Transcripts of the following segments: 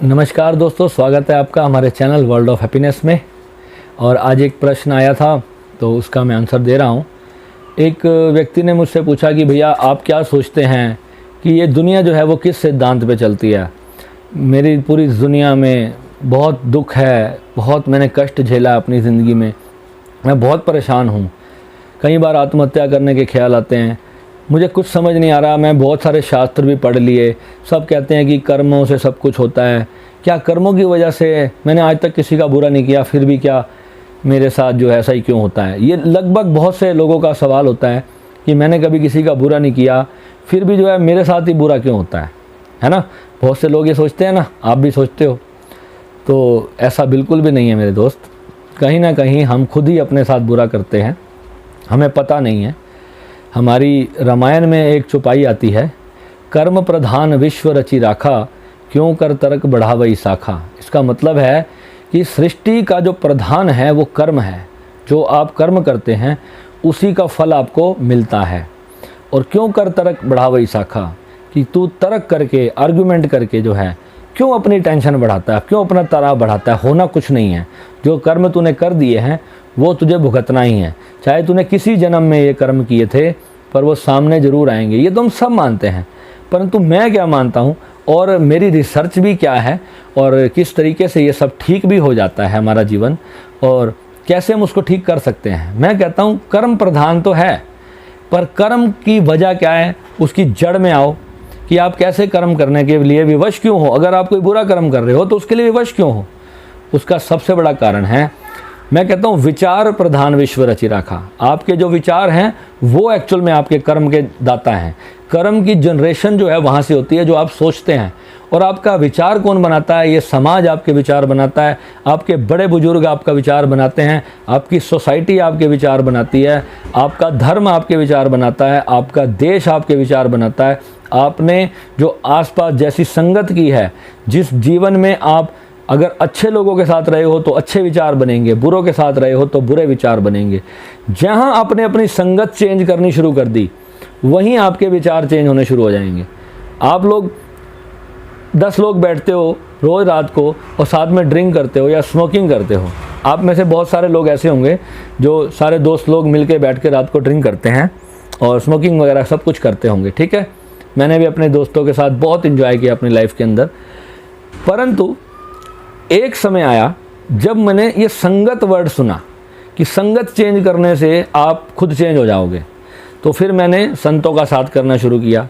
नमस्कार दोस्तों, स्वागत है आपका हमारे चैनल वर्ल्ड ऑफ हैप्पीनेस में। और आज एक प्रश्न आया था तो उसका मैं आंसर दे रहा हूँ। एक व्यक्ति ने मुझसे पूछा कि भैया आप क्या सोचते हैं कि ये दुनिया जो है वो किस सिद्धांत पे चलती है। मेरी पूरी दुनिया में बहुत दुख है, बहुत मैंने कष्ट झेला अपनी ज़िंदगी में, मैं बहुत परेशान हूँ। कई बार आत्महत्या करने के ख्याल आते हैं, मुझे कुछ समझ नहीं आ रहा। मैं बहुत सारे शास्त्र भी पढ़ लिए, सब कहते हैं कि कर्मों से सब कुछ होता है। क्या कर्मों की वजह से मैंने आज तक किसी का बुरा नहीं किया, फिर भी क्या मेरे साथ जो है ऐसा ही क्यों होता है? ये लगभग बहुत से लोगों का सवाल होता है कि मैंने कभी किसी का बुरा नहीं किया, फिर भी जो है मेरे साथ ही बुरा क्यों होता है ना? बहुत से लोग ये सोचते हैं ना, आप भी सोचते हो। तो ऐसा बिल्कुल भी नहीं है मेरे दोस्त। कहीं ना कहीं हम खुद ही अपने साथ बुरा करते हैं, हमें पता नहीं है। हमारी रामायण में एक चौपाई आती है, कर्म प्रधान विश्व रचि राखा, क्यों कर तरक बढ़ावई शाखा। इसका मतलब है कि सृष्टि का जो प्रधान है वो कर्म है। जो आप कर्म करते हैं उसी का फल आपको मिलता है। और क्यों कर तरक बढ़ावई शाखा, कि तू तर्क करके, आर्गुमेंट करके जो है क्यों अपनी टेंशन बढ़ाता है, क्यों अपना तनाव बढ़ाता है। होना कुछ नहीं है। जो कर्म तूने कर दिए हैं वो तुझे भुगतना ही है। चाहे तूने किसी जन्म में ये कर्म किए थे, पर वो सामने ज़रूर आएंगे। ये तो हम सब मानते हैं, परंतु मैं क्या मानता हूँ और मेरी रिसर्च भी क्या है और किस तरीके से ये सब ठीक भी हो जाता है हमारा जीवन, और कैसे हम उसको ठीक कर सकते हैं। मैं कहता हूँ कर्म प्रधान तो है, पर कर्म की वजह क्या है, उसकी जड़ में आओ कि आप कैसे कर्म करने के लिए विवश क्यों हो। अगर आप कोई बुरा कर्म कर रहे हो तो उसके लिए विवश क्यों हो, उसका सबसे बड़ा कारण है, मैं कहता हूँ, विचार प्रधान विश्व रचि राखा। आपके जो विचार हैं वो एक्चुअल में आपके कर्म के दाता हैं। कर्म की जनरेशन जो है वहाँ से होती है जो आप सोचते हैं। और आपका विचार कौन बनाता है? ये समाज आपके विचार बनाता है, आपके बड़े बुजुर्ग आपका विचार बनाते हैं, आपकी सोसाइटी आपके विचार बनाती है, आपका धर्म आपके विचार बनाता है, आपका देश आपके विचार बनाता है। आपने जो आसपास जैसी संगत की है, जिस जीवन में आप अगर अच्छे लोगों के साथ रहे हो तो अच्छे विचार बनेंगे, बुरों के साथ रहे हो तो बुरे विचार बनेंगे। जहां आपने अपनी संगत चेंज करनी शुरू कर दी, वहीं आपके विचार चेंज होने शुरू हो जाएंगे। आप लोग 10 लोग बैठते हो रोज़ रात को और साथ में ड्रिंक करते हो या स्मोकिंग करते हो। आप में से बहुत सारे लोग ऐसे होंगे जो सारे दोस्त लोग मिलकर बैठ के रात को ड्रिंक करते हैं और स्मोकिंग वगैरह सब कुछ करते होंगे, ठीक है। मैंने भी अपने दोस्तों के साथ बहुत इन्जॉय किया अपनी लाइफ के अंदर। परंतु एक समय आया जब मैंने ये संगत वर्ड सुना कि संगत चेंज करने से आप खुद चेंज हो जाओगे। तो फिर मैंने संतों का साथ करना शुरू किया।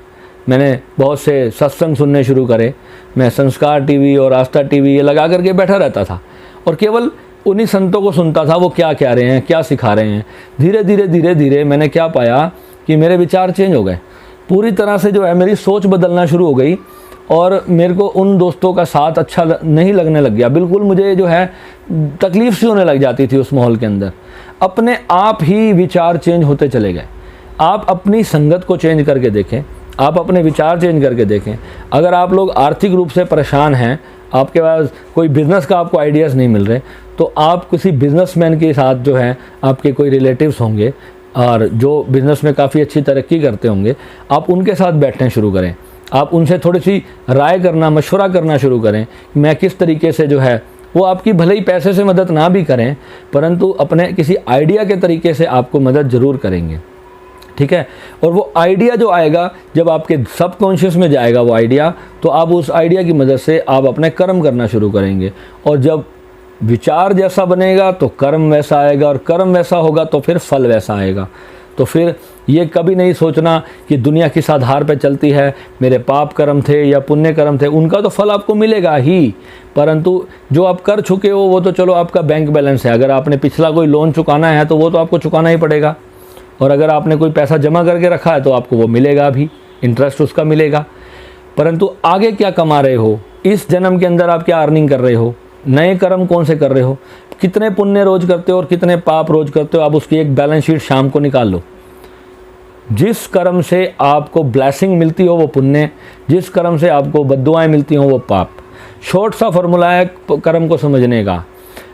मैंने बहुत से सत्संग सुनने शुरू करे। मैं संस्कार टीवी और आस्था टीवी ये लगा करके बैठा रहता था और केवल उन्हीं संतों को सुनता था, वो क्या कह रहे हैं, क्या सिखा रहे हैं। धीरे धीरे मैंने क्या पाया कि मेरे विचार चेंज हो गए। पूरी तरह से जो है मेरी सोच बदलना शुरू हो गई और मेरे को उन दोस्तों का साथ अच्छा नहीं लगने लग गया। बिल्कुल मुझे जो है तकलीफ़ सी होने लग जाती थी उस माहौल के अंदर। अपने आप ही विचार चेंज होते चले गए। आप अपनी संगत को चेंज करके देखें, आप अपने विचार चेंज करके देखें। अगर आप लोग आर्थिक रूप से परेशान हैं, आपके पास कोई बिज़नेस का आपको आइडियाज़ नहीं मिल रहे, तो आप किसी बिजनेसमैन के साथ जो है आपके कोई रिलेटिव्स होंगे और जो बिज़नेस में काफ़ी अच्छी तरक्की करते होंगे, आप उनके साथ बैठने शुरू करें। आप उनसे थोड़ी सी राय करना, मशवरा करना शुरू करें कि मैं किस तरीके से जो है, वो आपकी भले ही पैसे से मदद ना भी करें, परंतु अपने किसी आइडिया के तरीके से आपको मदद ज़रूर करेंगे, ठीक है। और वो आइडिया जो आएगा, जब आपके सबकॉन्शियस में जाएगा वो आइडिया, तो आप उस आइडिया की मदद से आप अपने कर्म करना शुरू करेंगे। और जब विचार जैसा बनेगा तो कर्म वैसा आएगा, और कर्म वैसा होगा तो फिर फल वैसा आएगा। तो फिर ये कभी नहीं सोचना कि दुनिया किस आधार पर चलती है, मेरे पाप कर्म थे या पुण्य कर्म थे, उनका तो फल आपको मिलेगा ही। परंतु जो आप कर चुके हो वो तो चलो आपका बैंक बैलेंस है। अगर आपने पिछला कोई लोन चुकाना है तो वो तो आपको चुकाना ही पड़ेगा। और अगर आपने कोई पैसा जमा करके रखा है तो आपको वो मिलेगा भी, इंटरेस्ट उसका मिलेगा। परंतु आगे क्या कमा रहे हो, इस जन्म के अंदर आप क्या अर्निंग कर रहे हो, नए कर्म कौन से कर रहे हो, कितने पुण्य रोज करते हो और कितने पाप रोज करते हो, आप उसकी एक बैलेंस शीट शाम को निकाल लो। जिस कर्म से आपको ब्लेसिंग मिलती हो वो पुण्य, जिस कर्म से आपको बद्दुआएं मिलती हो वो पाप। शॉर्ट सा फॉर्मूला है कर्म को समझने का।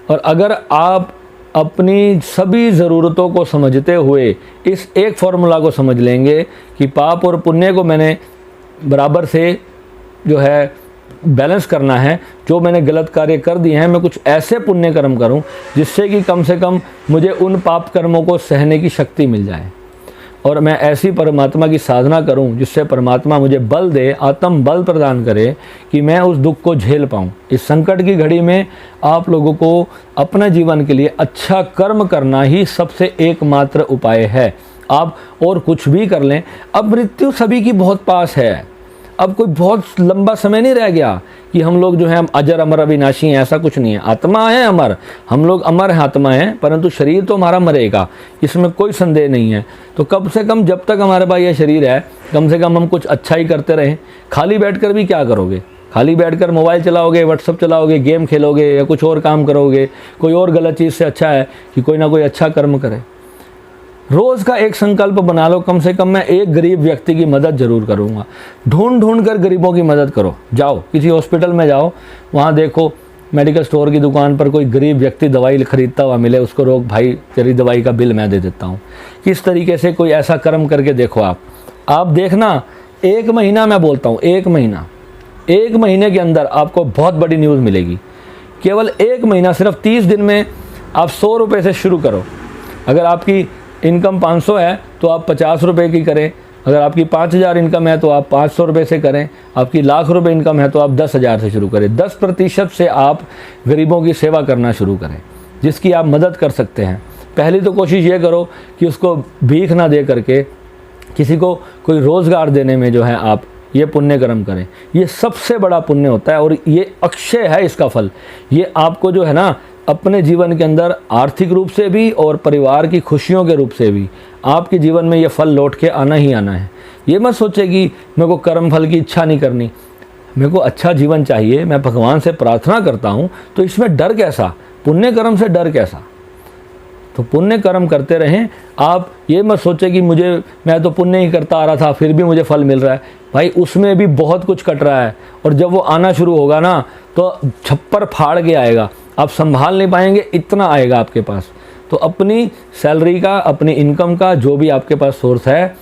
और अगर आप अपनी सभी ज़रूरतों को समझते हुए इस एक फार्मूला को समझ लेंगे कि पाप और पुण्य को मैंने बराबर से जो है बैलेंस करना है, जो मैंने गलत कार्य कर दिए हैं मैं कुछ ऐसे पुण्य कर्म करूं जिससे कि कम से कम मुझे उन पाप कर्मों को सहने की शक्ति मिल जाए, और मैं ऐसी परमात्मा की साधना करूं जिससे परमात्मा मुझे बल दे, आत्म बल प्रदान करे कि मैं उस दुख को झेल पाऊं। इस संकट की घड़ी में आप लोगों को अपने जीवन के लिए अच्छा कर्म करना ही सबसे एकमात्र उपाय है। आप और कुछ भी कर लें, अब मृत्यु सभी की बहुत पास है। अब कोई बहुत लंबा समय नहीं रह गया कि हम लोग जो है हम अजर अमर अविनाशी हैं, ऐसा कुछ नहीं है। आत्मा है अमर, हम लोग अमर हैं, आत्मा हैं, परंतु शरीर तो हमारा मरेगा, इसमें कोई संदेह नहीं है। तो कम से कम जब तक हमारे पास यह शरीर है, कम से कम हम कुछ अच्छा ही करते रहें। खाली बैठकर भी क्या करोगे? खाली बैठकर मोबाइल चलाओगे, व्हाट्सअप चलाओगे, गेम खेलोगे या कुछ और काम करोगे? कोई और गलत चीज़ से अच्छा है कि कोई ना कोई अच्छा कर्म करे। रोज़ का एक संकल्प बना लो, कम से कम मैं एक गरीब व्यक्ति की मदद ज़रूर करूँगा। ढूंढ कर गरीबों की मदद करो। जाओ किसी हॉस्पिटल में जाओ, वहाँ देखो मेडिकल स्टोर की दुकान पर कोई गरीब व्यक्ति दवाई खरीदता हुआ मिले, उसको रोक, भाई तेरी दवाई का बिल मैं दे देता हूँ। किस तरीके से कोई ऐसा कर्म करके देखो। आप देखना, 1 महीना मैं बोलता हूँ, 1 महीने के अंदर आपको बहुत बड़ी न्यूज़ मिलेगी। केवल 1 महीना, सिर्फ 30 दिन में आप 100 रुपये से शुरू करो। अगर आपकी इनकम 500 है तो आप 50 रुपये की करें। अगर आपकी 5000 इनकम है तो आप 500 रुपये से करें। आपकी लाख रुपए इनकम है तो आप 10,000 से शुरू करें। 10% से आप गरीबों की सेवा करना शुरू करें, जिसकी आप मदद कर सकते हैं। पहली तो कोशिश ये करो कि उसको भीख ना दे करके किसी को कोई रोज़गार देने में जो है आप ये पुण्य कर्म करें। ये सबसे बड़ा पुण्य होता है और ये अक्षय है इसका फल। ये आपको जो है ना अपने जीवन के अंदर आर्थिक रूप से भी और परिवार की खुशियों के रूप से भी आपके जीवन में ये फल लौट के आना ही आना है। ये मत सोचे कि मेरे को कर्म फल की इच्छा नहीं करनी, मेरे को अच्छा जीवन चाहिए, मैं भगवान से प्रार्थना करता हूँ, तो इसमें डर कैसा? पुण्य कर्म से डर कैसा? तो पुण्य कर्म करते रहें। आप ये मत सोचे कि मैं तो पुण्य ही करता आ रहा था फिर भी मुझे फल मिल रहा है। भाई उसमें भी बहुत कुछ कट रहा है, और जब वो आना शुरू होगा ना तो छप्पर फाड़ के आएगा, आप संभाल नहीं पाएंगे, इतना आएगा आपके पास। तो अपनी सैलरी का, अपनी इनकम का जो भी आपके पास सोर्स है,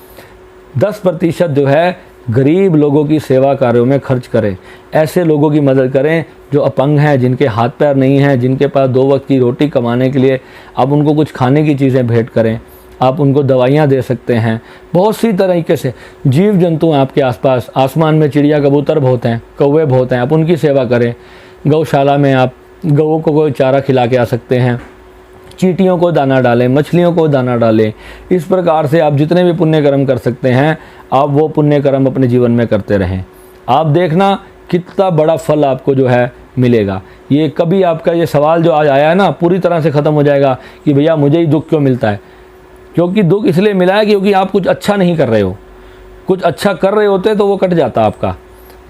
10% जो है गरीब लोगों की सेवा कार्यों में खर्च करें। ऐसे लोगों की मदद करें जो अपंग हैं, जिनके हाथ पैर नहीं हैं, जिनके पास 2 वक्त की रोटी कमाने के लिए आप उनको कुछ खाने की चीज़ें भेंट करें। आप उनको दवाइयाँ दे सकते हैं। बहुत सी तरीके से जीव जंतु हैं आपके आसपास, आसमान में चिड़िया कबूतर बहुत हैं, कौवे बहुत हैं, आप उनकी सेवा करें। गौशाला में आप गौओं को कोई चारा खिला के आ सकते हैं, चींटियों को दाना डालें, मछलियों को दाना डालें। इस प्रकार से आप जितने भी पुण्य कर्म कर सकते हैं, आप वो पुण्य कर्म अपने जीवन में करते रहें। आप देखना कितना बड़ा फल आपको जो है मिलेगा। ये कभी आपका ये सवाल जो आज आया है ना, पूरी तरह से ख़त्म हो जाएगा कि भैया मुझे ही दुख क्यों मिलता है। क्योंकि दुख इसलिए मिला है क्योंकि आप कुछ अच्छा नहीं कर रहे हो। कुछ अच्छा कर रहे होते तो वो कट जाता आपका,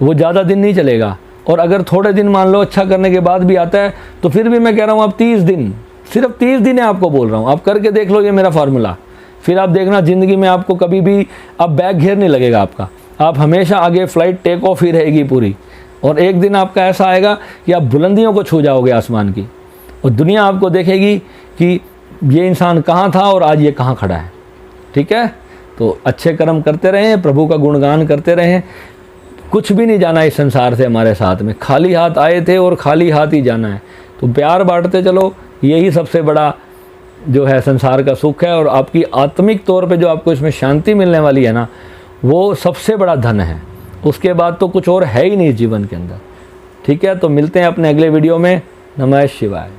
वो ज़्यादा दिन नहीं चलेगा। और अगर थोड़े दिन मान लो अच्छा करने के बाद भी आता है तो फिर भी मैं कह रहा हूँ आप 30 दिन, सिर्फ 30 दिन है आपको बोल रहा हूँ, आप करके देख लो ये मेरा फार्मूला। फिर आप देखना ज़िंदगी में आपको कभी भी अब बैग घेर नहीं लगेगा आपका। आप हमेशा आगे फ्लाइट टेक ऑफ ही रहेगी पूरी, और एक दिन आपका ऐसा आएगा कि आप बुलंदियों को छू जाओगे आसमान की, और दुनिया आपको देखेगी कि ये इंसान कहाँ था और आज ये कहाँ खड़ा है। ठीक है, तो अच्छे कर्म करते रहें, प्रभु का गुणगान करते रहें। कुछ भी नहीं जाना इस संसार से हमारे साथ में, खाली हाथ आए थे और खाली हाथ ही जाना है। तो प्यार बांटते चलो, यही सबसे बड़ा जो है संसार का सुख है। और आपकी आत्मिक तौर पे जो आपको इसमें शांति मिलने वाली है ना, वो सबसे बड़ा धन है। उसके बाद तो कुछ और है ही नहीं जीवन के अंदर। ठीक है, तो मिलते हैं अपने अगले वीडियो में। नमः शिवाय।